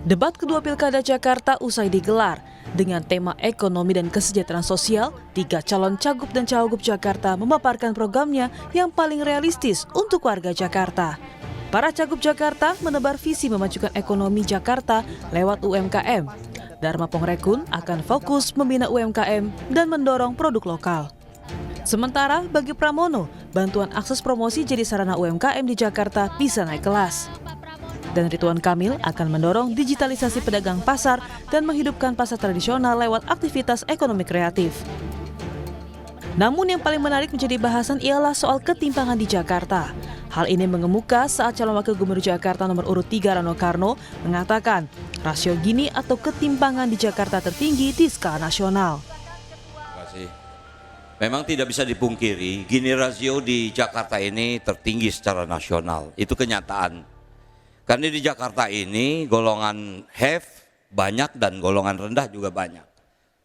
Debat kedua Pilkada Jakarta usai digelar. Dengan tema ekonomi dan kesejahteraan sosial, 3 calon cagup dan cawagup Jakarta memaparkan programnya yang paling realistis untuk warga Jakarta. Para cagup Jakarta menebar visi memajukan ekonomi Jakarta lewat UMKM. Dharma Pongrekun akan fokus membina UMKM dan mendorong produk lokal. Sementara bagi Pramono, bantuan akses promosi jadi sarana UMKM di Jakarta bisa naik kelas. Dan Ridwan Kamil akan mendorong digitalisasi pedagang pasar dan menghidupkan pasar tradisional lewat aktivitas ekonomi kreatif. Namun yang paling menarik menjadi bahasan ialah soal ketimpangan di Jakarta. Hal ini mengemuka saat calon wakil gubernur Jakarta nomor urut 3 Rano Karno mengatakan rasio Gini atau ketimpangan di Jakarta tertinggi di skala nasional. Memang tidak bisa dipungkiri, Gini rasio di Jakarta ini tertinggi secara nasional. Itu kenyataan. Karena di Jakarta ini golongan have banyak dan golongan rendah juga banyak.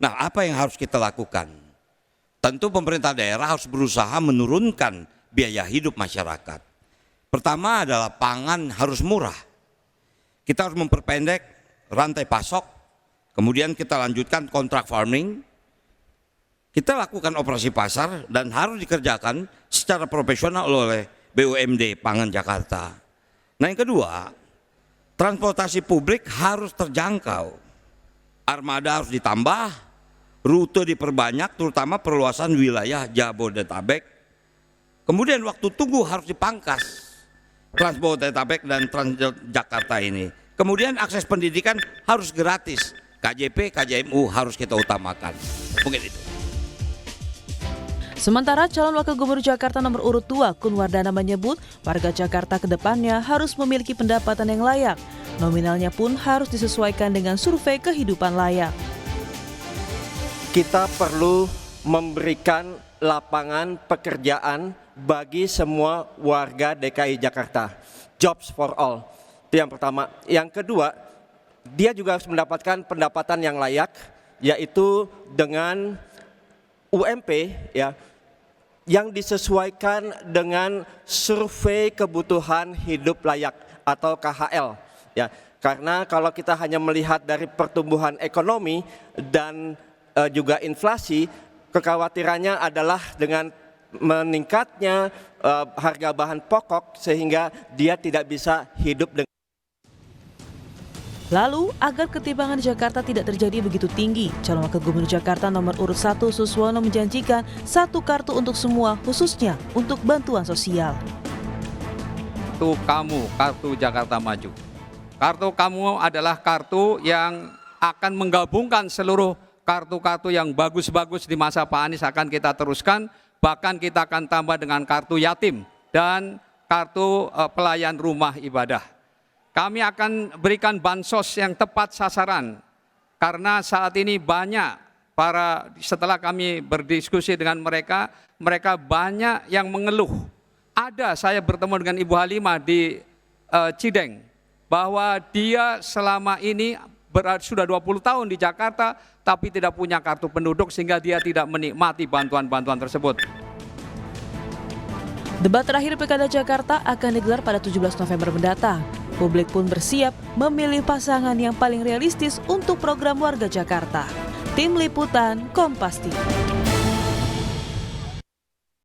Nah, apa yang harus kita lakukan? Tentu pemerintah daerah harus berusaha menurunkan biaya hidup masyarakat. Pertama adalah pangan harus murah. Kita harus memperpendek rantai pasok, kemudian kita lanjutkan kontrak farming. Kita lakukan operasi pasar dan harus dikerjakan secara profesional oleh BUMD Pangan Jakarta. Nah, yang kedua, transportasi publik harus terjangkau. Armada harus ditambah, rute diperbanyak, terutama perluasan wilayah Jabodetabek. Kemudian waktu tunggu harus dipangkas, Transjabodetabek dan Transjakarta ini. Kemudian akses pendidikan harus gratis, KJP, KJMU harus kita utamakan. Mungkin itu. Sementara calon wakil gubernur Jakarta nomor urut 2 Kun Wardana menyebut warga Jakarta ke depannya harus memiliki pendapatan yang layak. Nominalnya pun harus disesuaikan dengan survei kehidupan layak. Kita perlu memberikan lapangan pekerjaan bagi semua warga DKI Jakarta. Jobs for all. Itu yang pertama. Yang kedua, dia juga harus mendapatkan pendapatan yang layak, yaitu dengan UMP ya, yang disesuaikan dengan survei kebutuhan hidup layak atau KHL ya. Karena kalau kita hanya melihat dari pertumbuhan ekonomi dan juga inflasi, kekhawatirannya adalah dengan meningkatnya harga bahan pokok sehingga dia tidak bisa hidup dengan. Lalu, agar ketimpangan di Jakarta tidak terjadi begitu tinggi, calon wakil gubernur Jakarta nomor urut 1 Suswono menjanjikan 1 kartu untuk semua, khususnya untuk bantuan sosial. Kartu kamu, kartu Jakarta Maju. Kartu kamu adalah kartu yang akan menggabungkan seluruh kartu-kartu yang bagus-bagus di masa Pak Anies akan kita teruskan, bahkan kita akan tambah dengan kartu yatim dan kartu pelayan rumah ibadah. Kami akan berikan bansos yang tepat sasaran, karena saat ini banyak setelah kami berdiskusi dengan mereka banyak yang mengeluh. Saya bertemu dengan Ibu Halimah di Cideng, bahwa dia selama ini sudah 20 tahun di Jakarta, tapi tidak punya kartu penduduk sehingga dia tidak menikmati bantuan-bantuan tersebut. Debat terakhir Pilkada Jakarta akan digelar pada 17 November mendatang. Publik pun bersiap memilih pasangan yang paling realistis untuk program warga Jakarta. Tim Liputan Kompas TV.